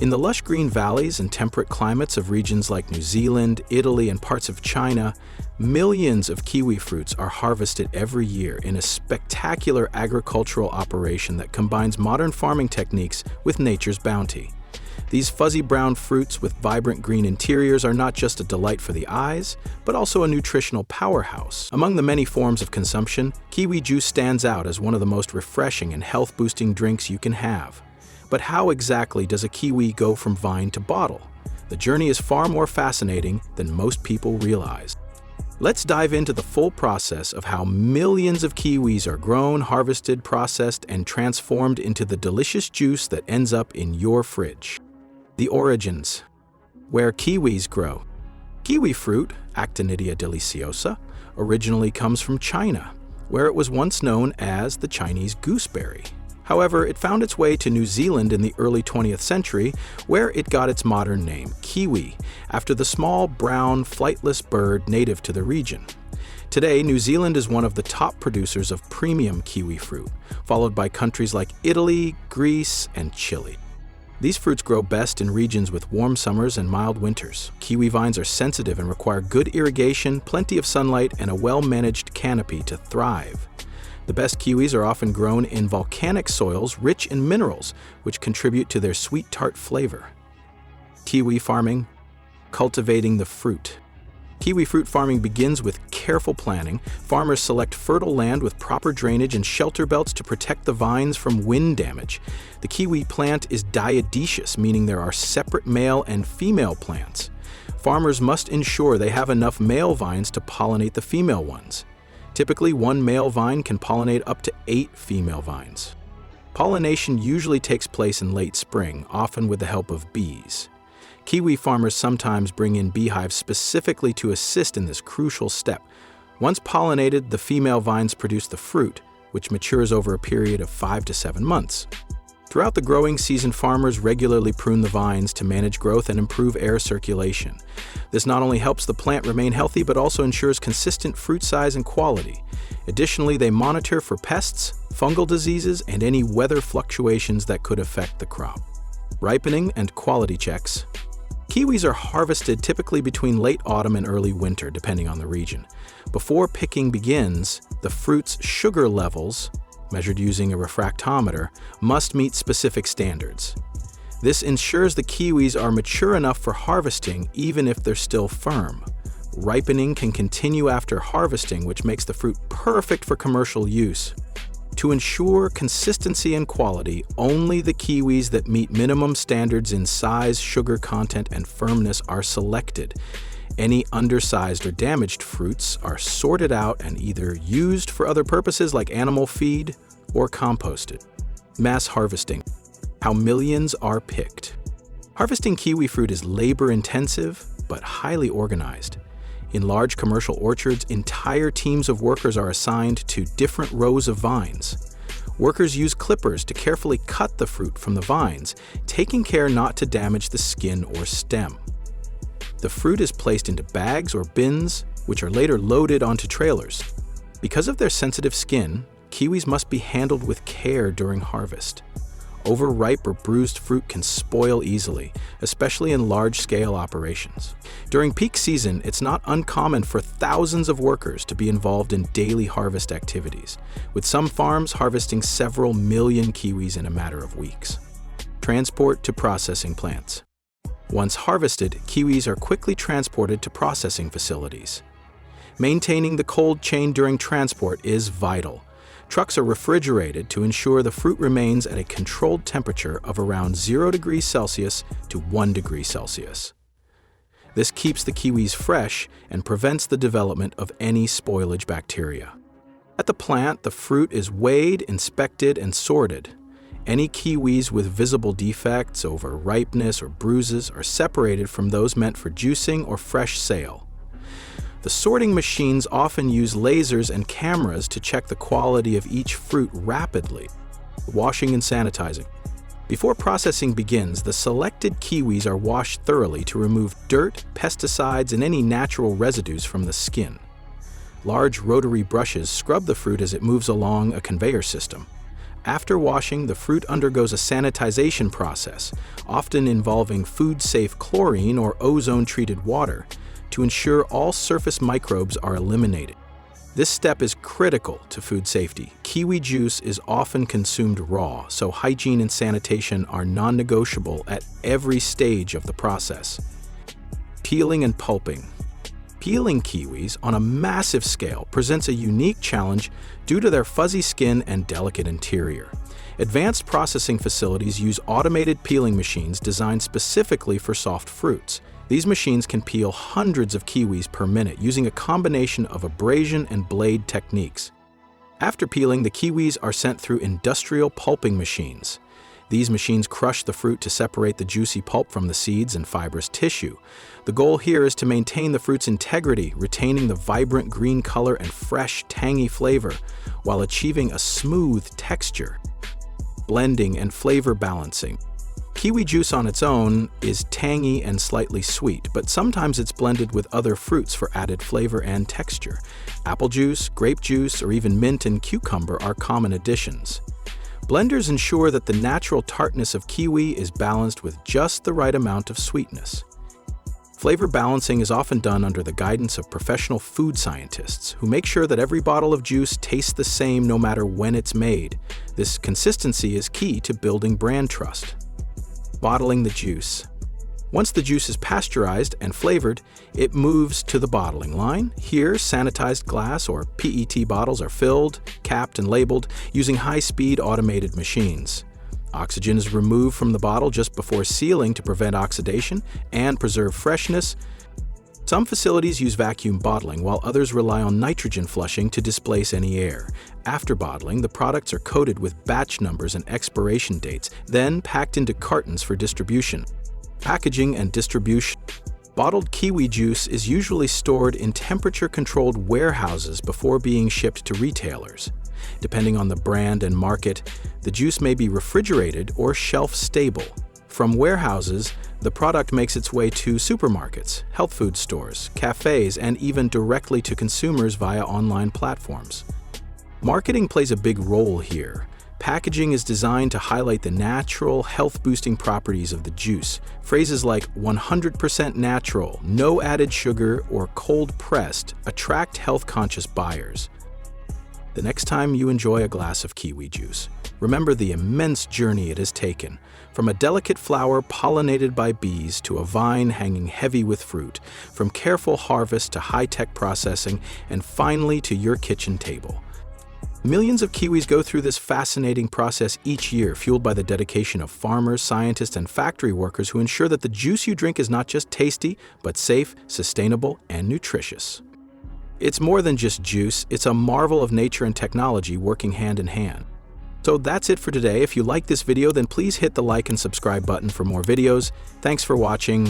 In the lush green valleys and temperate climates of regions like New Zealand, Italy, and parts of China, millions of kiwi fruits are harvested every year in a spectacular agricultural operation that combines modern farming techniques with nature's bounty. These fuzzy brown fruits with vibrant green interiors are not just a delight for the eyes, but also a nutritional powerhouse. Among the many forms of consumption, kiwi juice stands out as one of the most refreshing and health-boosting drinks you can have. But how exactly does a kiwi go from vine to bottle? The journey is far more fascinating than most people realize. Let's dive into the full process of how millions of kiwis are grown, harvested, processed, and transformed into the delicious juice that ends up in your fridge. The origins. Where kiwis grow. Kiwi fruit, Actinidia deliciosa, originally comes from China, where it was once known as the Chinese gooseberry. However, it found its way to New Zealand in the early 20th century, where it got its modern name, kiwi, after the small, brown, flightless bird native to the region. Today, New Zealand is one of the top producers of premium kiwi fruit, followed by countries like Italy, Greece, and Chile. These fruits grow best in regions with warm summers and mild winters. Kiwi vines are sensitive and require good irrigation, plenty of sunlight, and a well-managed canopy to thrive. The best kiwis are often grown in volcanic soils rich in minerals, which contribute to their sweet tart flavor. Kiwi farming, cultivating the fruit. Kiwi fruit farming begins with careful planning. Farmers select fertile land with proper drainage and shelter belts to protect the vines from wind damage. The kiwi plant is dioecious, meaning there are separate male and female plants. Farmers must ensure they have enough male vines to pollinate the female ones. Typically, one male vine can pollinate up to 8 female vines. Pollination usually takes place in late spring, often with the help of bees. Kiwi farmers sometimes bring in beehives specifically to assist in this crucial step. Once pollinated, the female vines produce the fruit, which matures over a period of 5 to 7 months. Throughout the growing season, farmers regularly prune the vines to manage growth and improve air circulation. This not only helps the plant remain healthy, but also ensures consistent fruit size and quality. Additionally, they monitor for pests, fungal diseases, and any weather fluctuations that could affect the crop. Ripening and quality checks. Kiwis are harvested typically between late autumn and early winter, depending on the region. Before picking begins, the fruit's sugar levels, measured using a refractometer, must meet specific standards. This ensures the kiwis are mature enough for harvesting even if they're still firm. Ripening can continue after harvesting, which makes the fruit perfect for commercial use. To ensure consistency and quality, only the kiwis that meet minimum standards in size, sugar content, and firmness are selected. Any undersized or damaged fruits are sorted out and either used for other purposes like animal feed or composted. Mass harvesting. How millions are picked. Harvesting kiwi fruit is labor-intensive but highly organized. In large commercial orchards, entire teams of workers are assigned to different rows of vines. Workers use clippers to carefully cut the fruit from the vines, taking care not to damage the skin or stem. The fruit is placed into bags or bins, which are later loaded onto trailers. Because of their sensitive skin, kiwis must be handled with care during harvest. Overripe or bruised fruit can spoil easily, especially in large-scale operations. During peak season, it's not uncommon for thousands of workers to be involved in daily harvest activities, with some farms harvesting several million kiwis in a matter of weeks. Transport to processing plants. Once harvested, kiwis are quickly transported to processing facilities. Maintaining the cold chain during transport is vital. Trucks are refrigerated to ensure the fruit remains at a controlled temperature of around 0 degrees Celsius to 1 degree Celsius. This keeps the kiwis fresh and prevents the development of any spoilage bacteria. At the plant, the fruit is weighed, inspected, and sorted. Any kiwis with visible defects over ripeness or bruises are separated from those meant for juicing or fresh sale. The sorting machines often use lasers and cameras to check the quality of each fruit rapidly. Washing and sanitizing. Before processing begins, the selected kiwis are washed thoroughly to remove dirt, pesticides, and any natural residues from the skin. Large rotary brushes scrub the fruit as it moves along a conveyor system. After washing, the fruit undergoes a sanitization process, often involving food-safe chlorine or ozone-treated water, to ensure all surface microbes are eliminated. This step is critical to food safety. Kiwi juice is often consumed raw, so hygiene and sanitation are non-negotiable at every stage of the process. Peeling and pulping. Peeling kiwis on a massive scale presents a unique challenge due to their fuzzy skin and delicate interior. Advanced processing facilities use automated peeling machines designed specifically for soft fruits. These machines can peel hundreds of kiwis per minute using a combination of abrasion and blade techniques. After peeling, the kiwis are sent through industrial pulping machines. These machines crush the fruit to separate the juicy pulp from the seeds and fibrous tissue. The goal here is to maintain the fruit's integrity, retaining the vibrant green color and fresh, tangy flavor, while achieving a smooth texture. Blending and flavor balancing. Kiwi juice on its own is tangy and slightly sweet, but sometimes it's blended with other fruits for added flavor and texture. Apple juice, grape juice, or even mint and cucumber are common additions. Blenders ensure that the natural tartness of kiwi is balanced with just the right amount of sweetness. Flavor balancing is often done under the guidance of professional food scientists who make sure that every bottle of juice tastes the same no matter when it's made. This consistency is key to building brand trust. Bottling the juice. Once the juice is pasteurized and flavored, it moves to the bottling line. Here, sanitized glass or PET bottles are filled, capped, and labeled using high-speed automated machines. Oxygen is removed from the bottle just before sealing to prevent oxidation and preserve freshness. Some facilities use vacuum bottling, while others rely on nitrogen flushing to displace any air. After bottling, the products are coated with batch numbers and expiration dates, then packed into cartons for distribution. Packaging and distribution. Bottled kiwi juice is usually stored in temperature-controlled warehouses before being shipped to retailers. Depending on the brand and market, the juice may be refrigerated or shelf-stable. From warehouses, the product makes its way to supermarkets, health food stores, cafes, and even directly to consumers via online platforms. Marketing plays a big role here. Packaging is designed to highlight the natural, health-boosting properties of the juice. Phrases like 100% natural, no added sugar, or cold-pressed attract health-conscious buyers. The next time you enjoy a glass of kiwi juice, remember the immense journey it has taken, from a delicate flower pollinated by bees to a vine hanging heavy with fruit, from careful harvest to high-tech processing, and finally to your kitchen table. Millions of kiwis go through this fascinating process each year, fueled by the dedication of farmers, scientists, and factory workers who ensure that the juice you drink is not just tasty, but safe, sustainable, and nutritious. It's more than just juice, it's a marvel of nature and technology working hand in hand. So that's it for today. If you like this video, then please hit the like and subscribe button for more videos. Thanks for watching.